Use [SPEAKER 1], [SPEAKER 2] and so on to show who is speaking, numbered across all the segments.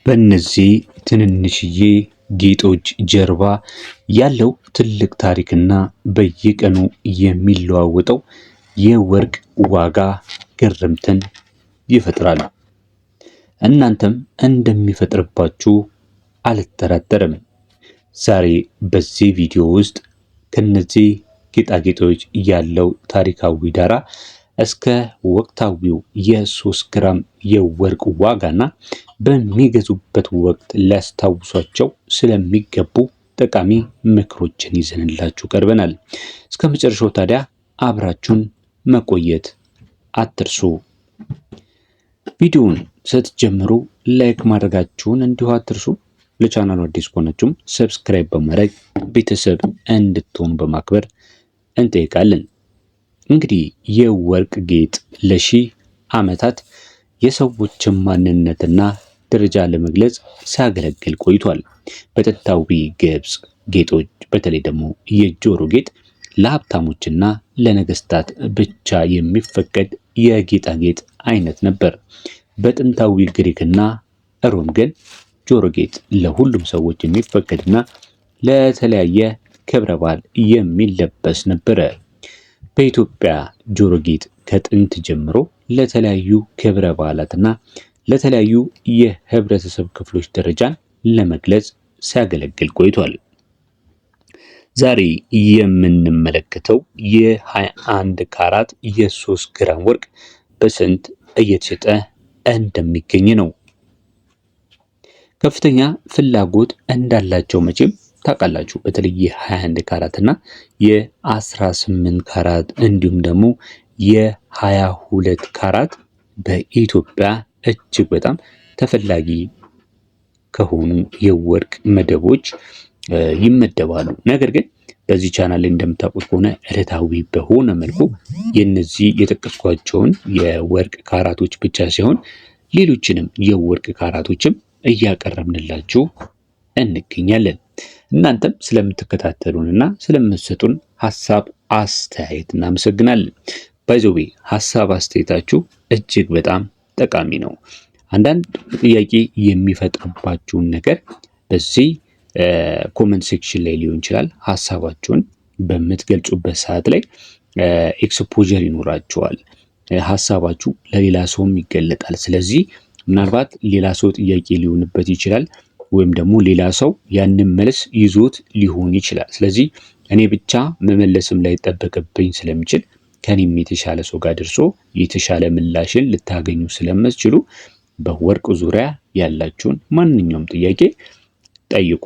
[SPEAKER 1] በእነዚህ ትንንሽዬ ጌጦች ጀርባ ያለው ትልቅ ታሪክና በየቀኑ የሚለዋወጠው የወርቅ ዋጋ ግርምትን ይፈጥራል። እናንተም እንደሚፈጥርባችሁ አልጠራጠርም። ዛሬ በዚህ ቪዲዮ ውስጥ ከነዚህ ጌጣጌጦች ያለው ታሪካዊ ዳራ እስከ ወቅታዊው የ3 ግራም የወርቅ ዋጋና በሚገዙበት ወቅት ሊያስታውሷቸው ስለሚገቡ ጠቃሚ ምክሮችን ይዘንላችሁ ቀርበናል። እስከ መጨረሻው ታዲያ አብራችሁን መቆየት አትርሱ። ቪዲዮውን ስትጀምሩ ላይክ ማድረጋችሁን እንዲሁ አትርሱ። ለቻናሉ አዲስ ከሆናችሁም ሰብስክራይብ በማድረግ ቤተሰብ እንድትሆኑ በማክበር እንጠይቃለን። እንግዲህ የወርቅ ጌጥ ለሺህ ዓመታት የሰዎችን ማንነትና ደረጃ ለመግለጽ ሲያገለግል ቆይቷል። በጥንታዊ ግብጽ ጌጦች በተለይ ደግሞ የጆሮ ጌጥ ለሀብታሞችና ለነገስታት ብቻ የሚፈቀድ የጌጣጌጥ አይነት ነበር። በጥንታዊ ግሪክና ሮም ግን ጆሮ ጌጥ ለሁሉም ሰዎች የሚፈቀድና ለተለያየ ክብረ በዓል የሚለበስ ነበረ። በኢትዮጵያ ጆሮ ጌጥ ከጥንት ጀምሮ ለተለያዩ ክብረ በዓላትና ለተለያዩ የህብረተሰብ ክፍሎች ደረጃን ለመግለጽ ሲያገለግል ቆይቷል። ዛሬ የምንመለከተው የ21 ካራት የ3 ግራም ወርቅ በስንት እየተሸጠ እንደሚገኝ ነው። ከፍተኛ ፍላጎት እንዳላቸው መቼም ታውቃላችሁ። በተለይ የ21 ካራት እና የ18 ካራት እንዲሁም ደግሞ የ22 ካራት በኢትዮጵያ እጅግ በጣም ተፈላጊ ከሆኑ የወርቅ መደቦች ይመደባሉ። ነገር ግን በዚህ ቻናል ላይ እንደምታውቁት ከሆነ ዕለታዊ በሆነ መልኩ የነዚህ የጠቀስኳቸውን የወርቅ ካራቶች ብቻ ሳይሆን ሌሎችንም የወርቅ ካራቶችም እያቀረብንላችሁ እንገኛለን። እናንተም ስለምትከታተሉንና ስለምትሰጡን ሀሳብ አስተያየት እናመሰግናለን። ባይዘዌ ሀሳብ አስተያየታችሁ እጅግ በጣም ጠቃሚ ነው። አንዳንድ ጥያቄ የሚፈጥርባችሁን ነገር በዚህ ኮመንት ሴክሽን ላይ ሊሆን ይችላል ሀሳባችሁን በምትገልጹበት ሰዓት ላይ ኤክስፖዠር ይኖራችኋል። ሀሳባችሁ ለሌላ ሰውም ይገለጣል። ስለዚህ ምናልባት ሌላ ሰው ጥያቄ ሊሆንበት ይችላል፣ ወይም ደግሞ ሌላ ሰው ያንን መልስ ይዞት ሊሆን ይችላል። ስለዚህ እኔ ብቻ መመለስም ላይ ጠበቅብኝ ስለሚችል ከኔም የተሻለ ሰው ጋር ደርሶ የተሻለ ምላሽን ልታገኙ ስለምትችሉ በወርቅ ዙሪያ ያላችሁን ማንኛውም ጥያቄ ጠይቁ።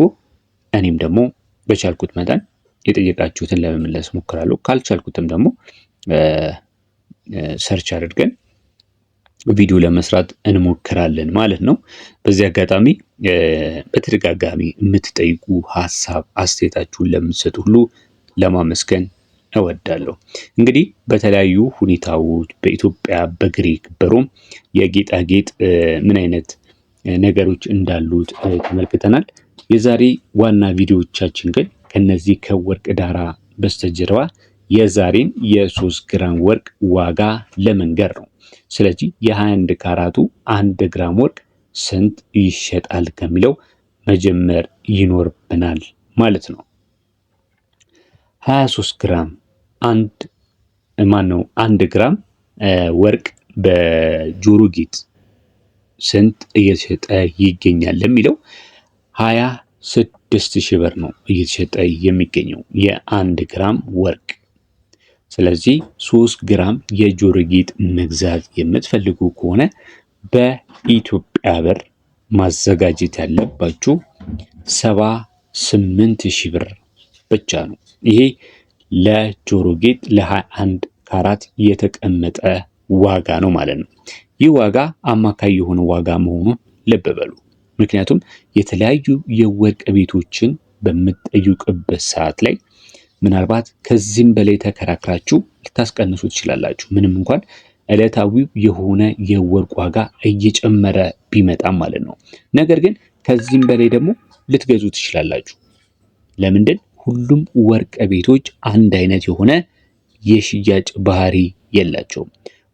[SPEAKER 1] እኔም ደግሞ በቻልኩት መጠን የጠየቃችሁትን ለመመለስ ሞክራለሁ። ካልቻልኩትም ደግሞ ሰርች አድርገን ቪዲዮ ለመስራት እንሞክራለን ማለት ነው። በዚህ አጋጣሚ በተደጋጋሚ የምትጠይቁ ሀሳብ አስተያየታችሁን ለምትሰጡ ሁሉ ለማመስገን እወዳለሁ። እንግዲህ በተለያዩ ሁኔታዎች በኢትዮጵያ፣ በግሪክ፣ በሮም የጌጣጌጥ ምን አይነት ነገሮች እንዳሉት ተመልክተናል። የዛሬ ዋና ቪዲዮዎቻችን ግን ከነዚህ ከወርቅ ዳራ በስተጀርባ የዛሬን የ3 ግራም ወርቅ ዋጋ ለመንገር ነው። ስለዚህ የ21 ካራቱ 1 ግራም ወርቅ ስንት ይሸጣል ከሚለው መጀመር ይኖርብናል ማለት ነው። 23 ግራም 1 ግራም ወርቅ በጆሮ ጌጥ ስንት እየተሸጠ ይገኛል ለሚለው 26,000 ብር ነው እየተሸጠ የሚገኘው የ1 ግራም ወርቅ። ስለዚህ 3 ግራም የጆሮ ጌጥ መግዛት የምትፈልጉ ከሆነ በኢትዮጵያ ብር ማዘጋጀት ያለባችሁ 78,000 ብር ብቻ ነው። ይሄ ለጆሮ ጌጥ ለ21 ካራት የተቀመጠ ዋጋ ነው ማለት ነው። ይህ ዋጋ አማካይ የሆነ ዋጋ መሆኑን ልብ በሉ። ምክንያቱም የተለያዩ የወርቅ ቤቶችን በምትጠይቁበት ሰዓት ላይ ምናልባት ከዚህም በላይ ተከራክራችሁ ልታስቀንሱ ትችላላችሁ። ምንም እንኳን ዕለታዊው የሆነ የወርቅ ዋጋ እየጨመረ ቢመጣም ማለት ነው። ነገር ግን ከዚህም በላይ ደግሞ ልትገዙ ትችላላችሁ። ለምንድን? ሁሉም ወርቅ ቤቶች አንድ አይነት የሆነ የሽያጭ ባህሪ የላቸውም።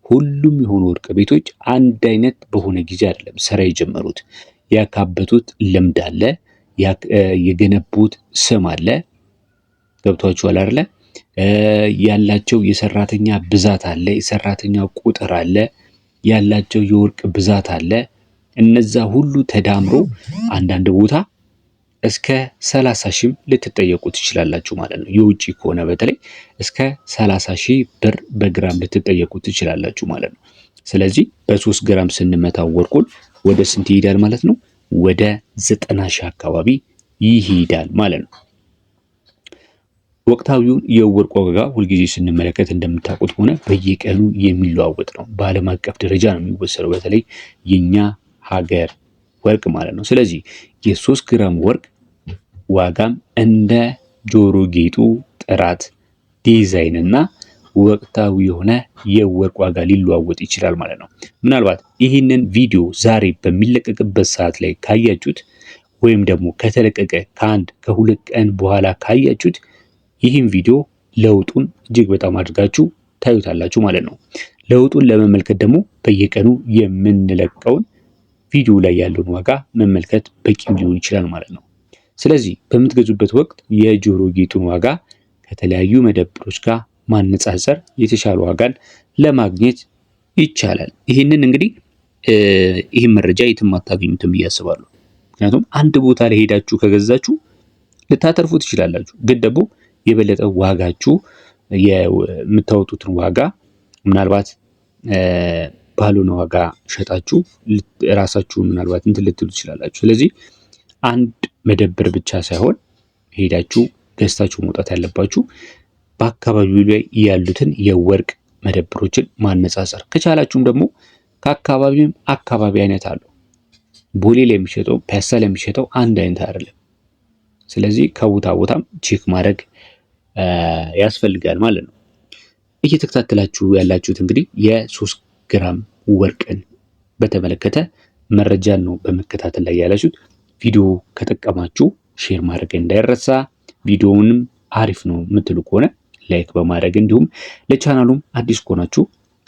[SPEAKER 1] ሁሉም የሆኑ ወርቅ ቤቶች አንድ አይነት በሆነ ጊዜ አይደለም ስራ የጀመሩት። ያካበቱት ልምድ አለ፣ የገነቡት ስም አለ። ገብቷችኋል አይደለ? ያላቸው የሰራተኛ ብዛት አለ፣ የሰራተኛ ቁጥር አለ፣ ያላቸው የወርቅ ብዛት አለ። እነዛ ሁሉ ተዳምሮ አንዳንድ ቦታ እስከ 30 ሺህ ልትጠየቁ ትችላላችሁ ማለት ነው። የውጭ ከሆነ በተለይ እስከ 30 ሺህ ብር በግራም ልትጠየቁ ትችላላችሁ ማለት ነው። ስለዚህ በ3 ግራም ስንመታው ወርቁን ወደ ስንት ይሄዳል ማለት ነው? ወደ 90 ሺህ አካባቢ ይሄዳል ማለት ነው። ወቅታዊውን የወርቅ ዋጋ ሁልጊዜ ስንመለከት እንደምታውቁት ሆነ በየቀኑ የሚለዋወጥ ነው። በዓለም አቀፍ ደረጃ ነው የሚወሰደው፣ በተለይ የኛ ሀገር ወርቅ ማለት ነው። ስለዚህ የ3 ግራም ወርቅ ዋጋም እንደ ጆሮ ጌጡ ጥራት፣ ዲዛይን እና ወቅታዊ የሆነ የወርቅ ዋጋ ሊለዋወጥ ይችላል ማለት ነው። ምናልባት ይህንን ቪዲዮ ዛሬ በሚለቀቅበት ሰዓት ላይ ካያችሁት ወይም ደግሞ ከተለቀቀ ከ1-2 ቀን በኋላ ካያችሁት ይህን ቪዲዮ ለውጡን እጅግ በጣም አድርጋችሁ ታዩታላችሁ ማለት ነው። ለውጡን ለመመልከት ደግሞ በየቀኑ የምንለቀውን ቪዲዮ ላይ ያለውን ዋጋ መመልከት በቂም ሊሆን ይችላል ማለት ነው። ስለዚህ በምትገዙበት ወቅት የጆሮ ጌጡን ዋጋ ከተለያዩ መደብሮች ጋር ማነጻጸር የተሻለ ዋጋን ለማግኘት ይቻላል። ይህንን እንግዲህ ይህን መረጃ የትም አታገኙትም ብዬ አስባለሁ። ምክንያቱም አንድ ቦታ ላይ ሄዳችሁ ከገዛችሁ ልታተርፉ ትችላላችሁ፣ ግን ደግሞ የበለጠ ዋጋችሁ የምታወጡትን ዋጋ ምናልባት ባልሆነ ዋጋ ሸጣችሁ ራሳችሁን ምናልባት እንትን ልትሉ ትችላላችሁ። ስለዚህ አንድ መደብር ብቻ ሳይሆን ሄዳችሁ ገዝታችሁ መውጣት ያለባችሁ በአካባቢው ላይ ያሉትን የወርቅ መደብሮችን ማነጻጸር ከቻላችሁም ደግሞ ከአካባቢም አካባቢ አይነት አለው። ቦሌ ላይ የሚሸጠው ፒያሳ ላይ የሚሸጠው አንድ አይነት አይደለም። ስለዚህ ከቦታ ቦታም ቼክ ማድረግ ያስፈልጋል ማለት ነው። እየተከታተላችሁ ያላችሁት እንግዲህ የ3 ግራም ወርቅን በተመለከተ መረጃን ነው በመከታተል ላይ ያላችሁት። ቪዲዮ ከጠቀማችሁ ሼር ማድረግ እንዳይረሳ። ቪዲዮውንም አሪፍ ነው የምትሉ ከሆነ ላይክ በማድረግ እንዲሁም ለቻናሉም አዲስ ከሆናችሁ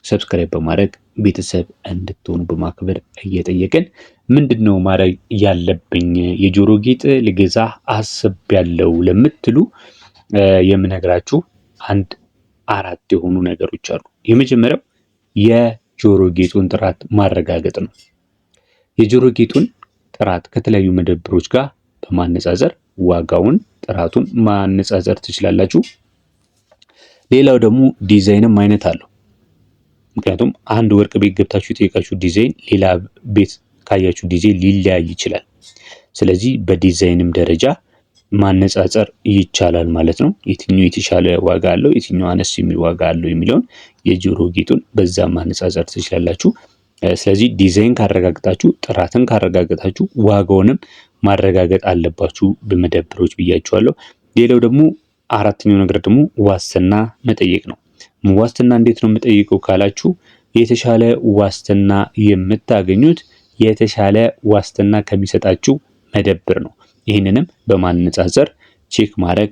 [SPEAKER 1] ሰብስክራይብ በማድረግ ቤተሰብ እንድትሆኑ በማክበር እየጠየቅን ምንድነው ማድረግ ያለብኝ የጆሮ ጌጥ ልገዛ አስቤያለሁ ለምትሉ የምነግራችሁ 4 የሆኑ ነገሮች አሉ። የመጀመሪያው የጆሮ ጌጡን ጥራት ማረጋገጥ ነው። የጆሮ ጌጡን ጥራት ከተለያዩ መደብሮች ጋር በማነጻጸር ዋጋውን፣ ጥራቱን ማነጻጸር ትችላላችሁ። ሌላው ደግሞ ዲዛይንም አይነት አለው። ምክንያቱም አንድ ወርቅ ቤት ገብታችሁ የጠየቃችሁ ዲዛይን ሌላ ቤት ካያችሁ ዲዛይን ሊለያይ ይችላል። ስለዚህ በዲዛይንም ደረጃ ማነጻጸር ይቻላል ማለት ነው። የትኛው የተሻለ ዋጋ አለው፣ የትኛው አነስ የሚል ዋጋ አለው የሚለውን የጆሮ ጌጡን በዛ ማነጻጸር ትችላላችሁ። ስለዚህ ዲዛይን ካረጋግጣችሁ፣ ጥራትን ካረጋግጣችሁ ዋጋውንም ማረጋገጥ አለባችሁ በመደብሮች ብያችኋለሁ። ሌላው ደግሞ 4ኛው ነገር ደግሞ ዋስትና መጠየቅ ነው። ዋስትና እንዴት ነው የምጠይቀው ካላችሁ የተሻለ ዋስትና የምታገኙት የተሻለ ዋስትና ከሚሰጣችሁ መደብር ነው። ይህንንም በማነጻጸር ቼክ ማድረግ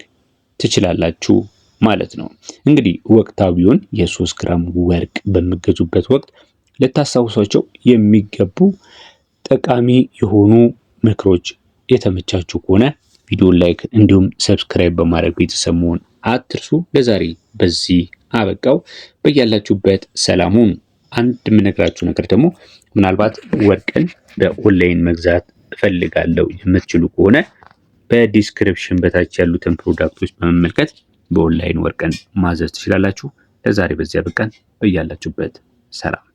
[SPEAKER 1] ትችላላችሁ ማለት ነው። እንግዲህ ወቅታዊውን የ3 ግራም ወርቅ በሚገዙበት ወቅት ልታስታውሷቸው የሚገቡ ጠቃሚ የሆኑ ምክሮች የተመቻችሁ ከሆነ ቪዲዮ ላይክ እንዲሁም ሰብስክራይብ በማድረግ ቤተሰብ መሆን አትርሱ። ለዛሬ በዚህ አበቃው። በያላችሁበት ሰላም ሁኑ። አንድ የምነግራችሁ ነገር ደግሞ ምናልባት ወርቅን በኦንላይን መግዛት እፈልጋለሁ የምትችሉ ከሆነ በዲስክሪፕሽን በታች ያሉትን ፕሮዳክቶች በመመልከት በኦንላይን ወርቅን ማዘዝ ትችላላችሁ። ለዛሬ በዚያ በቃን። በያላችሁበት ሰላም